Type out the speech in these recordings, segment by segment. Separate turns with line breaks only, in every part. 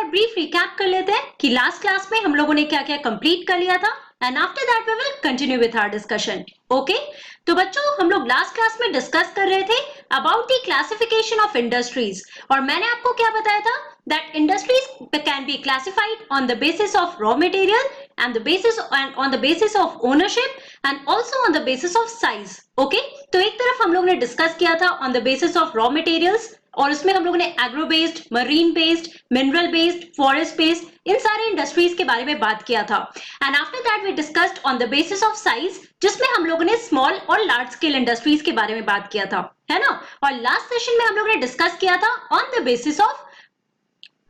बार brief recap कर लेते हैं कि लास्ट क्लास में हम लोगों ने क्या क्या कंप्लीट कर लिया था and after that we will continue with our discussion. Okay, तो बच्चों हम लोग लास्ट क्लास में डिस्कस कर रहे थे about the classification of industries और मैंने आपको क्या बताया था that industries can be classified on the basis of raw material and on the basis of ownership and also on the basis of size. Okay, तो एक तरफ हम लोग ने डिस्कस किया था on the basis of raw materials और उसमें हम लोगों ने agro based, marine based, mineral based, forest based इन सारे इंडस्ट्रीज के बारे में बात किया था and after that we discussed on the basis of size जिसमें हम लोगों ने स्मॉल और लार्ज स्केल इंडस्ट्रीज के बारे में बात किया था, है ना। और लास्ट सेशन में हम लोगों ने डिस्कस किया था on the basis of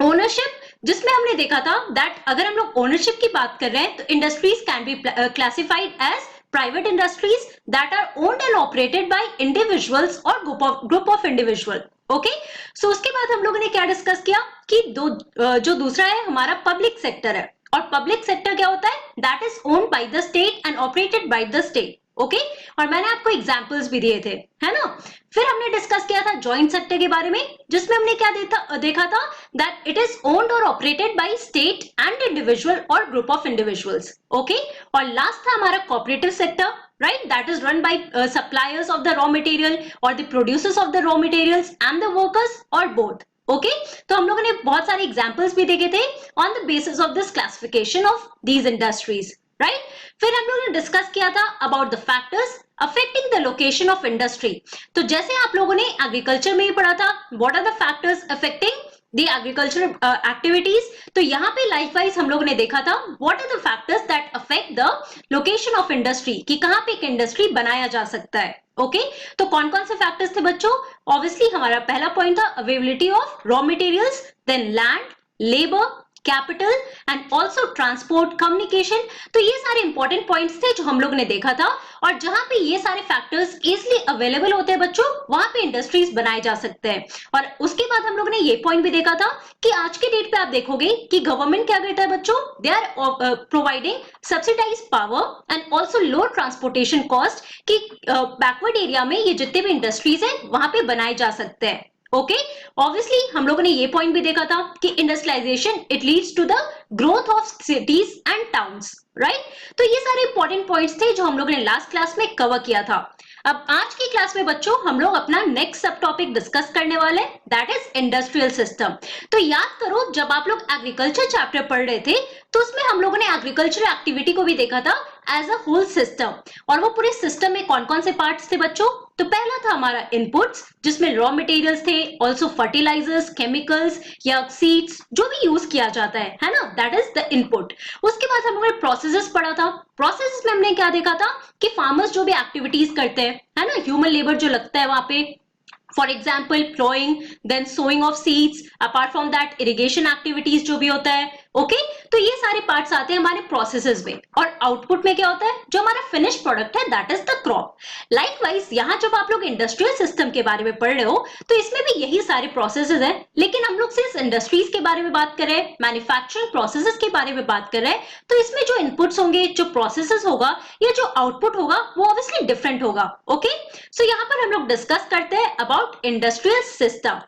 ownership जिसमें हमने देखा था दैट अगर हम लोग ओनरशिप की बात कर रहे हैं तो industries can be classified as private industries that are owned and operated by individuals और group of individual. Okay, so उसके बाद हम लोगों ने क्या डिस्कस किया कि जो दूसरा है हमारा पब्लिक सेक्टर है और पब्लिक सेक्टर क्या होता है that is owned by the state and operated by the state. Okay, और मैंने आपको एग्जांपल्स भी दिए थे, है ना। फिर हमने डिस्कस किया था जॉइंट सेक्टर के बारे में जिसमें हमने क्या देखा था दैट इट इज ओन्ड और operated by state and individual और ग्रुप ऑफ इंडिविजुअल्स। ओके, और लास्ट था हमारा cooperative sector, right, that is run by suppliers of the raw material or the producers of the raw materials and the workers or both. Okay, तो हम लोगों ने बहुत सारे एग्जांपल्स भी देखे थे on the basis of this classification of these industries, right? फिर हम लोगों ने डिस्कस किया था about the factors affecting the location of industry. तो जैसे आप लोगों ने एग्रीकल्चर में ही पढ़ा था what are the factors affecting the agricultural activities, तो यहाँ पे लाइकवाइज हम लोगों ने देखा था what are the factors that affect the location of industry कि कहाँ पे एक इंडस्ट्री बनाया जा सकता है। ओके, तो कौन कौन से फैक्टर्स थे बच्चों? ऑब्वियसली हमारा पहला पॉइंट था availability of raw materials, then land, labour, capital and also transport, communication. तो ये सारे इंपॉर्टेंट पॉइंट्स थे जो हम लोग ने देखा था और जहां पे ये सारे फैक्टर्स इजिली अवेलेबल होते हैं बच्चों वहां पे इंडस्ट्रीज बनाए जा सकते हैं। और उसके बाद हम लोग ने ये पॉइंट भी देखा था कि आज के डेट पे आप देखोगे कि गवर्नमेंट क्या करता है बच्चों, they are providing subsidise power and also low transportation cost कि बैकवर्ड एरिया में ये जितने भी इंडस्ट्रीज है वहां पे बनाए जा सकते हैं। ओके, ऑब्वियसली हम लोगों ने ये पॉइंट भी देखा था कि industrialisation it leads to the growth of cities and towns, right. तो ये सारे इंपॉर्टेंट पॉइंट्स थे जो हम लोगों ने लास्ट क्लास में कवर किया था। अब आज की क्लास में बच्चों हम लोग अपना नेक्स्ट सब टॉपिक डिस्कस करने वाले दैट इज इंडस्ट्रियल सिस्टम। तो याद करो जब आप लोग एग्रीकल्चर चैप्टर पढ़ रहे थे तो उसमें हम लोगों ने एग्रीकल्चर एक्टिविटी को भी देखा था एज अ होल सिस्टम और वो पूरे सिस्टम में कौन कौन से पार्ट्स थे बच्चों? तो पहला था हमारा इनपुट्स जिसमें रॉ मटेरियल्स थे, ऑल्सो फर्टिलाइजर्स, केमिकल्स या सीड्स जो भी यूज किया जाता है ना, दैट इज द इनपुट। उसके बाद हम लोगों ने प्रोसेसेस पढ़ा था। प्रोसेसेस में हमने क्या देखा था कि फार्मर्स जो भी एक्टिविटीज करते हैं, है ना, ह्यूमन लेबर जो लगता है वहां पे, for example ploughing, then sowing of seeds, apart from that irrigation activities जो भी होता है। ओके, तो ये सारे पार्ट्स आते हैं हमारे प्रोसेसेस में और आउटपुट में क्या होता है जो हमारा फिनिश प्रोडक्ट है that is the crop. Likewise यहाँ जब आप लोग इंडस्ट्रियल सिस्टम के बारे में पढ़ रहे हो तो इसमें भी यही सारे प्रोसेसेस हैं, लेकिन हम लोग सिर्फ इंडस्ट्रीज के बारे में बात कर रहे हैं, मैन्युफैक्चरिंग प्रोसेसेस के बारे में बात कर रहे हैं। तो इसमें जो इनपुट्स होंगे, जो प्रोसेसेस होगा या जो आउटपुट होगा वो ऑब्वियसली डिफरेंट होगा। ओके, सो यहाँ पर हम लोग डिस्कस करते हैं about industrial system.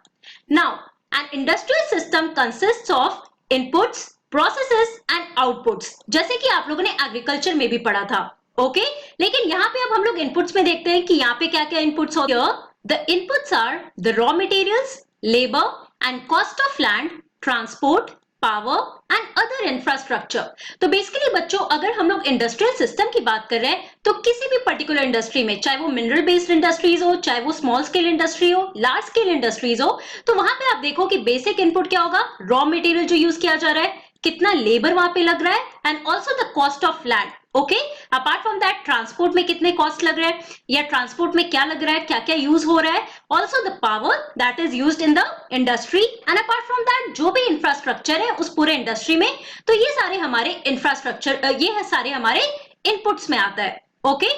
Now an industrial system consists of inputs, processes and outputs, जैसे कि आप लोगों ने एग्रीकल्चर में भी पढ़ा था। ओके, लेकिन यहाँ पे अब हम लोग इनपुट्स में देखते हैं कि यहाँ पे क्या क्या इनपुट्स होते हैं। The inputs are the raw materials, labour and cost of land, transport, power and other infrastructure. तो बेसिकली बच्चों अगर हम लोग इंडस्ट्रियल सिस्टम की बात कर रहे हैं तो किसी भी पर्टिकुलर इंडस्ट्री में, चाहे वो मिनरल बेस्ड इंडस्ट्रीज हो, चाहे वो स्मॉल स्केल इंडस्ट्री हो, लार्ज स्केल इंडस्ट्रीज हो, तो वहां पे आप देखो कि बेसिक इनपुट क्या होगा, रॉ मटेरियल जो यूज किया जा रहा है, कितना लेबर वहां पे लग रहा है and also the cost of land. Okay, apart from that transport में कितने कॉस्ट लग रहा है या ट्रांसपोर्ट में क्या लग रहा है, क्या क्या यूज हो रहा है, also the power that is used in the industry and apart from that जो भी इंफ्रास्ट्रक्चर है उस पूरे इंडस्ट्री में। तो ये सारे हमारे इंफ्रास्ट्रक्चर, ये है सारे हमारे इनपुट्स में आता है। Okay,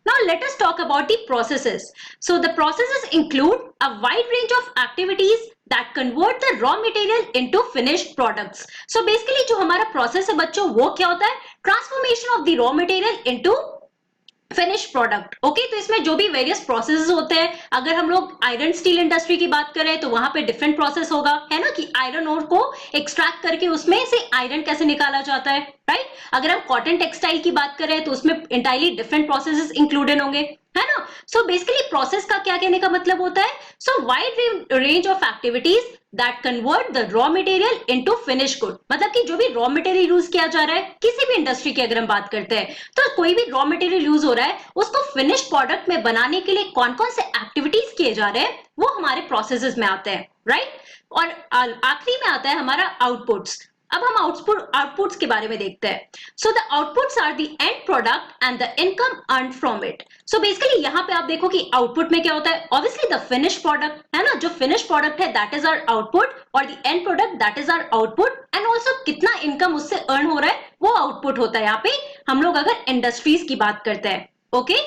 now let us talk about the processes. So the processes include a wide range of activities that convert the raw material into finished products. So basically जो हमारा process है बच्चों वो क्या होता है, transformation of the raw material into finish product. Okay, तो इसमें जो भी वेरियस प्रोसेसेस होते हैं, अगर हम लोग आयरन स्टील इंडस्ट्री की बात करें तो वहां पे डिफरेंट प्रोसेस होगा, है ना, कि आयरन ओर को एक्सट्रैक्ट करके उसमें से आयरन कैसे निकाला जाता है, राइट। अगर हम कॉटन टेक्सटाइल की बात करें तो उसमें इंटायरली डिफरेंट प्रोसेसेस इंक्लूडेड होंगे, है ना। सो बेसिकली प्रोसेस का क्या कहने का मतलब होता है, सो wide range of activities that convert the raw material into finish good. मतलब कि जो भी रॉ मटेरियल यूज किया जा रहा है किसी भी इंडस्ट्री की अगर हम बात करते हैं, तो कोई भी रॉ मटेरियल यूज हो रहा है उसको फिनिश प्रोडक्ट में बनाने के लिए कौन कौन से एक्टिविटीज किए जा रहे हैं वो हमारे प्रोसेसेस में आते हैं, राइट। और आखिरी में आता है हमारा आउटपुट्स। अब हम आउटपुट्स के बारे में देखते हैं। So the outputs are the end product and the income earn from it. So basically यहाँ पे आप देखो कि आउटपुट में क्या होता है, ऑब्वियसली द फिनिश प्रोडक्ट, है ना, जो फिनिश प्रोडक्ट है दैट इज आवर आउटपुट, और the end product that is our output, and also कितना इनकम उससे अर्न हो रहा है वो आउटपुट होता है यहाँ पे, हम लोग अगर इंडस्ट्रीज की बात करते हैं। ओके,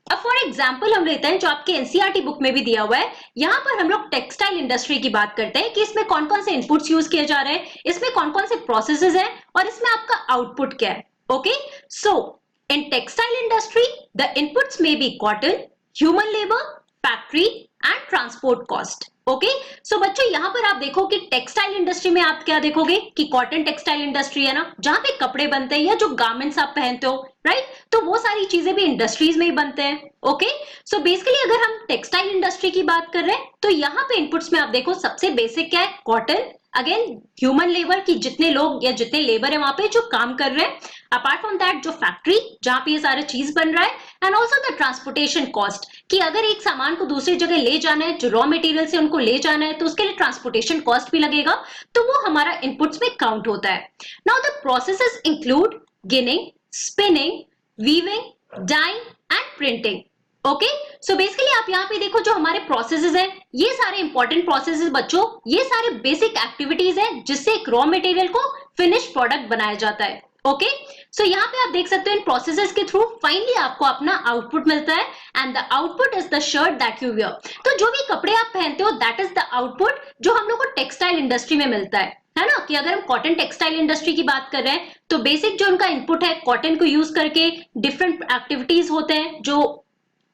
अब फॉर एग्जाम्पल हम लेते हैं जो आपके एनसीईआरटी बुक में भी दिया हुआ है, यहाँ पर हम लोग टेक्सटाइल इंडस्ट्री की बात करते हैं कि इसमें कौन कौन से इनपुट्स यूज किए जा रहे हैं, इसमें कौन कौन से प्रोसेसेस हैं, और इसमें आपका आउटपुट क्या है। Okay, so in textile industry the inputs में बी cotton, human labour, factory and transport cost. Okay, so बच्चों यहाँ पर आप देखो कि टेक्सटाइल इंडस्ट्री में आप क्या देखोगे कि कॉटन टेक्सटाइल इंडस्ट्री है ना, जहां पे कपड़े बनते हैं या जो गारमेंट्स आप पहनते हो, राइट, तो वो सारी चीजें भी इंडस्ट्रीज में ही बनते हैं। ओके, सो बेसिकली अगर हम टेक्सटाइल इंडस्ट्री की बात कर रहे हैं तो यहाँ पे इनपुट्स में आप देखो सबसे बेसिक क्या है, कॉटन, अगेन ह्यूमन लेबर की जितने लोग या जितने लेबर है वहां पे जो काम कर रहे हैं, अपार्ट फ्रॉम दैट जो फैक्ट्री जहां पे ये सारा चीज बन रहा है, and also the transportation cost, कि अगर एक सामान को दूसरी जगह ले जाना है, जो रॉ मटेरियल से उनको ले जाना है तो उसके लिए ट्रांसपोर्टेशन कॉस्ट भी लगेगा, तो वो हमारा इनपुट्स में काउंट होता है। Now the processes include ginning, spinning, weaving, dyeing and printing. Okay, so basically आप यहाँ पे देखो जो हमारे प्रोसेसेस हैं, ये सारे इंपॉर्टेंट प्रोसेसेस बच्चों, ये सारे बेसिक एक्टिविटीज हैं जिससे एक रॉ मटेरियल को फिनिश प्रोडक्ट बनाया जाता है। ओके, सो यहाँ पे आप देख सकते हो इन प्रोसेसेस के थ्रू फाइनली आपको अपना आउटपुट मिलता है, and the output is the shirt that you wear. तो जो भी कपड़े आप पहनते हो दैट इज द आउटपुट जो हम लोग को टेक्सटाइल इंडस्ट्री में मिलता है ना। कि अगर हम कॉटन टेक्सटाइल इंडस्ट्री की बात कर रहे हैं तो बेसिक जो उनका इनपुट है, कॉटन को यूज करके डिफरेंट एक्टिविटीज होते हैं जो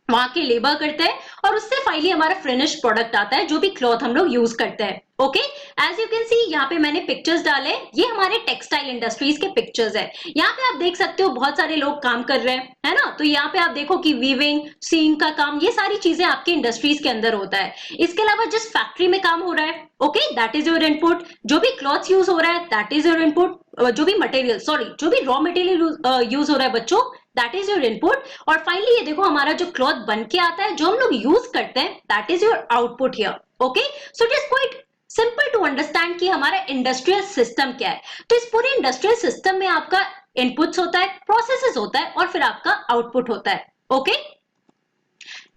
वहां के लेबर करते हैं, और उससे फाइनली हमारा फिनिश प्रोडक्ट आता है जो भी क्लॉथ हम लोग यूज करते हैं। Okay, as you can see यहाँ पे मैंने पिक्चर्स डाले, ये हमारे टेक्सटाइल इंडस्ट्रीज के पिक्चर्स है। यहाँ पे आप देख सकते हो बहुत सारे लोग काम कर रहे हैं, है ना। तो यहाँ पे आप देखो कि वीविंग, सीइंग का काम, ये सारी चीजें आपके इंडस्ट्रीज के अंदर होता है। इसके अलावा जिस फैक्ट्री में काम हो रहा है, okay, that is your input. जो भी क्लॉथ यूज हो रहा है दैट इज योर इनपुट। जो भी मटेरियल, सॉरी, जो भी रॉ मटेरियल यूज हो रहा है बच्चों, दैट इज योर इनपुट। और फाइनली ये देखो हमारा जो क्लॉथ बन के आता है, जो हम लोग यूज करते हैं, that is your output here. Okay, so it is quite simple to understand कि हमारा इंडस्ट्रियल सिस्टम क्या है। तो इस पूरे इंडस्ट्रियल सिस्टम में आपका इनपुट्स होता है, प्रोसेसेस होता है, और फिर आपका आउटपुट होता है। Okay,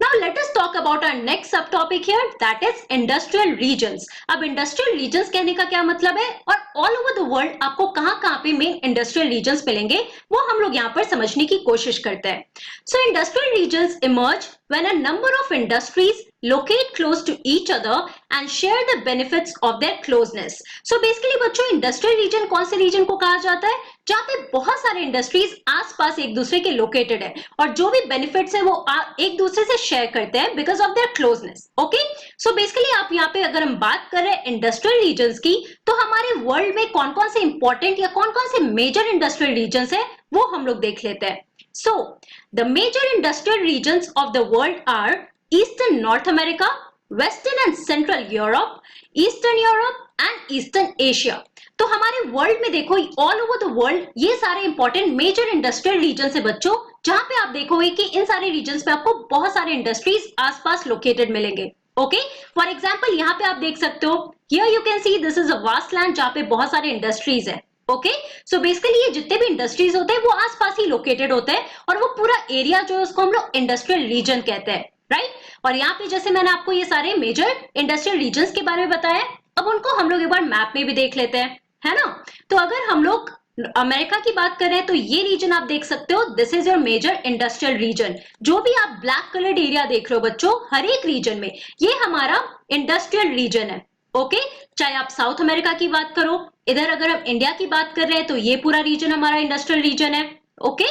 now let us talk about our next subtopic here, that is industrial regions। अब industrial regions कहने का क्या मतलब है, और all over the world आपको कहाँ पे main industrial regions मिलेंगे वो हम लोग यहाँ पर समझने की कोशिश करते हैं। So industrial regions emerge when a number of industries locate close to each other and share the benefits of their closeness। So basically बच्चों industrial region कौन से region को कहा जाता है, जहाँ पे बहुत सारे इंडस्ट्रीज आसपास एक दूसरे के लोकेटेड है, और जो भी बेनिफिट्स है वो एक दूसरे से शेयर करते हैं because of their closeness. Okay, so basically आप यहाँ पे अगर हम बात कर रहे हैं इंडस्ट्रियल रीजन्स की, तो हमारे वर्ल्ड में कौन कौन से इंपॉर्टेंट या कौन कौन से मेजर इंडस्ट्रियल रीजन्स है वो हम लोग देख लेते हैं। So the major industrial regions of the world are eastern north America, western and central Europe, eastern Europe and eastern Asia. तो हमारे वर्ल्ड में देखो ऑल ओवर द वर्ल्ड ये सारे इंपॉर्टेंट मेजर इंडस्ट्रियल रीजन है बच्चों, जहां पे आप देखोगे कि इन सारे रीजन्स में आपको बहुत सारे इंडस्ट्रीज आसपास लोकेटेड मिलेंगे। ओके, फॉर एग्जांपल यहाँ पे आप देख सकते हो, here you can see this is a vast land जहाँ पे बहुत सारे इंडस्ट्रीज है। ओके, सो बेसिकली ये जितने भी इंडस्ट्रीज होते हैं वो आसपास ही लोकेटेड होते हैं, और वो पूरा एरिया जो है उसको हम लोग इंडस्ट्रियल रीजन कहते हैं, राइट। और यहाँ पे जैसे मैंने आपको ये सारे मेजर इंडस्ट्रियल रीजन्स के बारे में बताया, अब उनको हम लोग एक बार मैप में भी देख लेते हैं, है ना। तो अगर हम लोग अमेरिका की बात करें तो ये रीजन आप देख सकते हो, this is your major industrial region. जो भी आप ब्लैक कलर्ड एरिया देख रहे हो बच्चों, हर एक रीजन में ये हमारा इंडस्ट्रियल रीजन है। ओके, चाहे आप साउथ अमेरिका की बात करो, इधर अगर हम इंडिया की बात कर रहे हैं तो ये पूरा रीजन हमारा इंडस्ट्रियल रीजन है। ओके,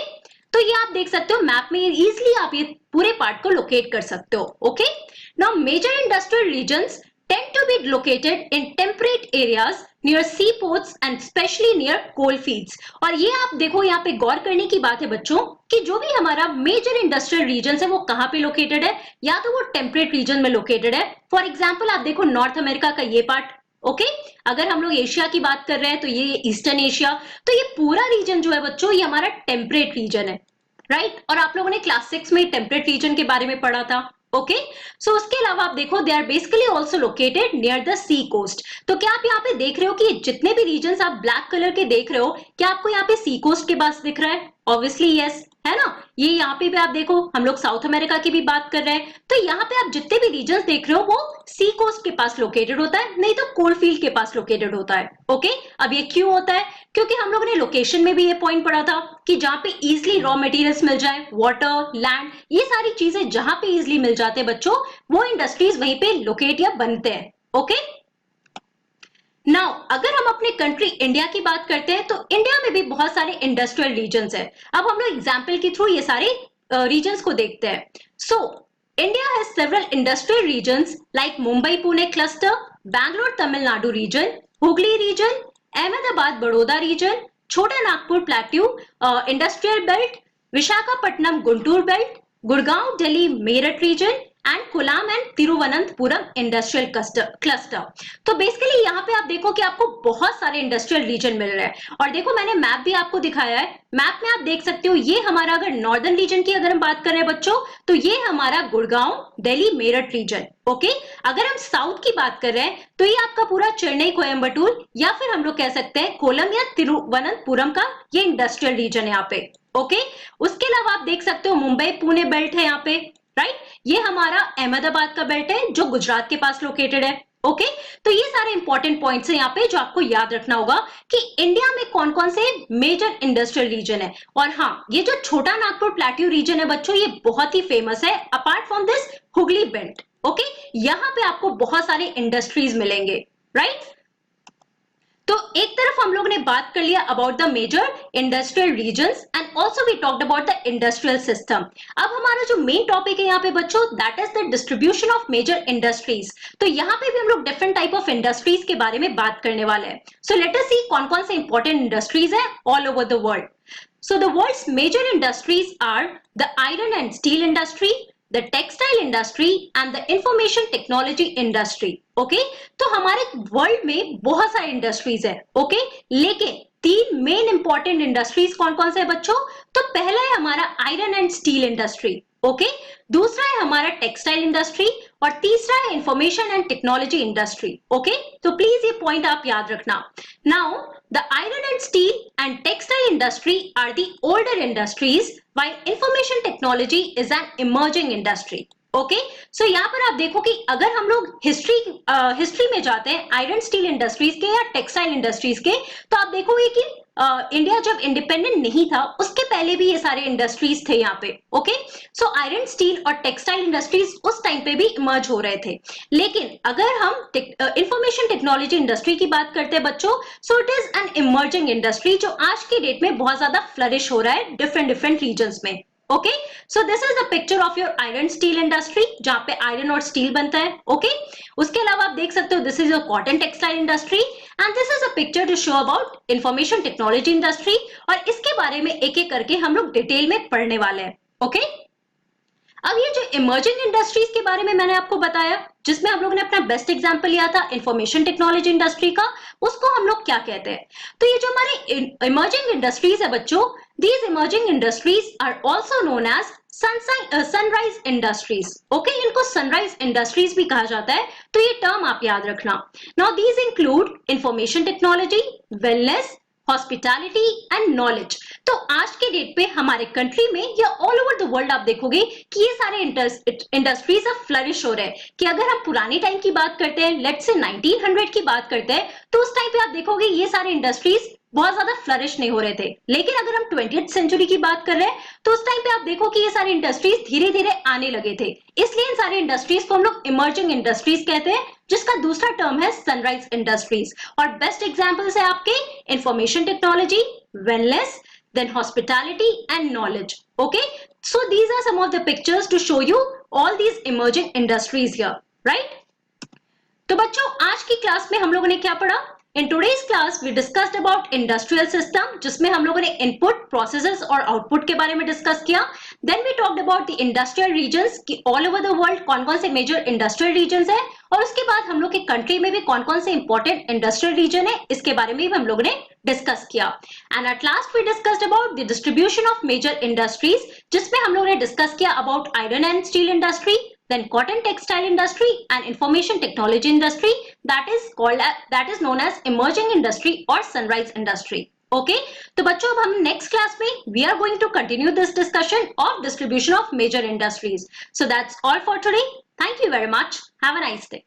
तो ये आप देख सकते हो मैप में, इजिली आप ये पूरे पार्ट को लोकेट कर सकते हो। Okay, now major industrial regions tend to be located in temperate areas near seaports and especially near coal fields। और ये आप देखो, यहाँ पे गौर करने की बात है बच्चों कि जो भी हमारा मेजर इंडस्ट्रियल रीजन है वो कहाँ पे लोकेटेड है, या तो वो टेम्परेट रीजन में लोकेटेड है। फॉर एग्जाम्पल आप देखो नॉर्थ अमेरिका का ये पार्ट, ओके अगर हम लोग एशिया की बात कर रहे हैं तो ये ईस्टर्न एशिया, तो ये पूरा रीजन जो है बच्चों ये हमारा टेम्परेट रीजन है, राइट। और आप लोगों ने क्लास 6 में टेम्परेट रीजन के बारे में पढ़ा था। ओके, सो उसके अलावा आप देखो they are basically also located near the sea coast. तो क्या आप यहाँ पे देख रहे हो कि जितने भी रीजन आप ब्लैक कलर के देख रहे हो, क्या आपको यहाँ पे सी कोस्ट के पास दिख रहा है? ऑब्वियसली यस, है ना। ये यहाँ पे भी आप देखो हम लोग साउथ अमेरिका की भी बात कर रहे हैं, तो यहाँ पे आप जितने भी रीजन देख रहे हो वो सी कोस्ट के पास लोकेटेड होता है, नहीं तो कोल फील्ड के पास लोकेटेड होता है। ओके, अब ये क्यों होता है? क्योंकि हम लोगों ने लोकेशन में भी ये पॉइंट पढ़ा था कि जहां पे इजिली रॉ मटेरियल्स मिल जाए, वाटर, लैंड, ये सारी चीजें जहां पे इजिली मिल जाते हैं बच्चों, वो इंडस्ट्रीज वहीं पे लोकेट या बनते हैं। ओके, नाउ अगर हम अपने कंट्री इंडिया की बात करते हैं तो इंडिया में भी बहुत सारे इंडस्ट्रियल रीजन्स हैं। अब हम लोग एग्जांपल के थ्रू ये सारे रीजन्स को देखते हैं। So India has several industrial regions like Mumbai Pune cluster, Bangalore Tamil Nadu region, Hooghly region, Ahmedabad Baroda region, Chota Nagpur plateau industrial belt, Visakhapatnam Guntur belt, Gurgaon Delhi Meerut region and Kollam and Thiruvananthapuram industrial cluster. तो बेसिकली यहाँ पे आप देखो कि आपको बहुत सारे इंडस्ट्रियल रीजन मिल रहे हैं। और देखो मैंने मैप भी आपको दिखाया है, मैप में आप देख सकते हो ये हमारा, अगर नॉर्दर्न रीजन की अगर हम बात कर रहे हैं बच्चों, तो ये हमारा गुड़गांव दिल्ली मेरठ रीजन। ओके, अगर हम साउथ की बात कर रहे हैं तो ये आपका पूरा चेन्नई कोयम्बटूर, या फिर हम लोग कह सकते हैं कोलम या तिरुवनंतपुरम का ये इंडस्ट्रियल रीजन है यहाँ पे। ओके, उसके अलावा आप देख सकते हो मुंबई पुणे बेल्ट है यहाँ पे, राइट। ये हमारा अहमदाबाद का बेल्ट है जो गुजरात के पास लोकेटेड है। ओके, तो ये सारे इंपॉर्टेंट पॉइंट्स हैं यहाँ पे जो आपको याद रखना होगा कि इंडिया में कौन कौन से मेजर इंडस्ट्रियल रीजन है। और हाँ, ये जो छोटा नागपुर प्लेट्यू रीजन है बच्चों, ये बहुत ही फेमस है apart from this Hooghly belt. Okay, यहाँ पे आपको बहुत सारे इंडस्ट्रीज मिलेंगे, राइट। तो एक तरफ हम लोग ने बात कर लिया about the major industrial regions and also we talked about the industrial system. अब हमारा जो मेन टॉपिक है यहाँ पे बच्चों, that is the distribution of major industries. तो यहाँ पे भी हम लोग डिफरेंट टाइप ऑफ इंडस्ट्रीज के बारे में बात करने वाले हैं। सो लेट अस सी कौन कौन से इंपॉर्टेंट इंडस्ट्रीज है all over the world. So the world's major industries are the iron and steel industry, the textile industry and the information technology industry। Okay, तो हमारे वर्ल्ड में बहुत सारे इंडस्ट्रीज है। ओके, लेकिन तीन मेन इंपॉर्टेंट इंडस्ट्रीज कौन कौन से है बच्चों? तो पहला है हमारा iron and steel industry, okay, दूसरा है हमारा टेक्सटाइल इंडस्ट्री, और तीसरा है information and technology industry. Okay, तो प्लीज ये पॉइंट आप याद रखना। Now the iron and steel and textile industry are the older industries while information technology is an emerging industry। Okay, so यहाँ पर आप देखो कि अगर हम लोग हिस्ट्री में जाते हैं आयरन स्टील इंडस्ट्रीज के या टेक्सटाइल इंडस्ट्रीज के, तो आप देखोगे कि इंडिया जब इंडिपेंडेंट नहीं था उसके पहले भी ये सारे इंडस्ट्रीज थे यहाँ पे। ओके, सो आयरन स्टील और टेक्सटाइल इंडस्ट्रीज उस टाइम पे भी इमर्ज हो रहे थे। लेकिन अगर हम इंफॉर्मेशन टेक्नोलॉजी इंडस्ट्री की बात करते हैं बच्चों, सो it is an emerging industry जो आज के डेट में बहुत ज्यादा फ्लरिश हो रहा है डिफरेंट रीजन्स में। Okay, so this is the picture of your iron steel industry जहां पे आयरन और स्टील बनता है। ओके, उसके अलावा आप देख सकते हो this is your cotton textile industry and this is a picture to show about information technology industry. और इसके बारे में एक एक करके हम लोग डिटेल में पढ़ने वाले हैं। ओके, अब ये जो इमर्जिंग इंडस्ट्रीज के बारे में मैंने आपको बताया, जिसमें हम लोग ने अपना बेस्ट एग्जांपल लिया था इंफॉर्मेशन टेक्नोलॉजी इंडस्ट्री का, उसको हम लोग क्या कहते हैं? तो ये जो हमारे इमर्जिंग इंडस्ट्रीज है बच्चों, these emerging industries are also known as sunrise industries। Okay, इनको सनराइज इंडस्ट्रीज भी कहा जाता है, तो ये टर्म आप याद रखना। Now these include information technology, wellness, hospitality and knowledge. तो आज के डेट पे हमारे कंट्री में या ऑल ओवर द वर्ल्ड आप देखोगे कि ये सारे इंडस्ट्रीज अब फ्लरिश हो रहे हैं। कि अगर हम पुरानी टाइम की बात करते हैं, लेट्स से 1900 की बात करते हैं, तो उस टाइम पे आप देखोगे ये सारे इंडस्ट्रीज बहुत ज्यादा फ्लरिश नहीं हो रहे थे। लेकिन अगर हम 20th सेंचुरी की बात कर रहे हैं तो उस टाइम पे आप देखो कि ये सारे इंडस्ट्रीज धीरे धीरे आने लगे थे। इसलिए इन सारे इंडस्ट्रीज को हम लोग इमर्जिंग इंडस्ट्रीज कहते हैं, जिसका दूसरा टर्म है सनराइज इंडस्ट्रीज। और बेस्ट एग्जांपल्स है आपके information technology, wellness, then hospitality and knowledge. Okay, so these are some of the pictures to show you all these emerging industries here, right? तो बच्चों आज की क्लास में हम लोगों ने क्या पढ़ा? In today's class we discussed about industrial system जिसमें हम लोगों ने input, processes और output के बारे में डिस्कस किया. Then we talked about the industrial regions कि all over the world कौन-कौन से major industrial regions है और उसके बाद हम लोग के country में भी कौन-कौन से important industrial region है इसके बारे में भी हम लोगों ने डिस्कस किया. And at last we discussed about the distribution of major industries जिसमें हम लोगों ने डिस्कस किया about iron and steel industry, then cotton textile industry and information technology industry that is known as emerging industry or sunrise industry. Okay, तो बच्चों अब हम next class में we are going to continue this discussion of distribution of major industries. So that's all for today. Thank you very much. Have a nice day.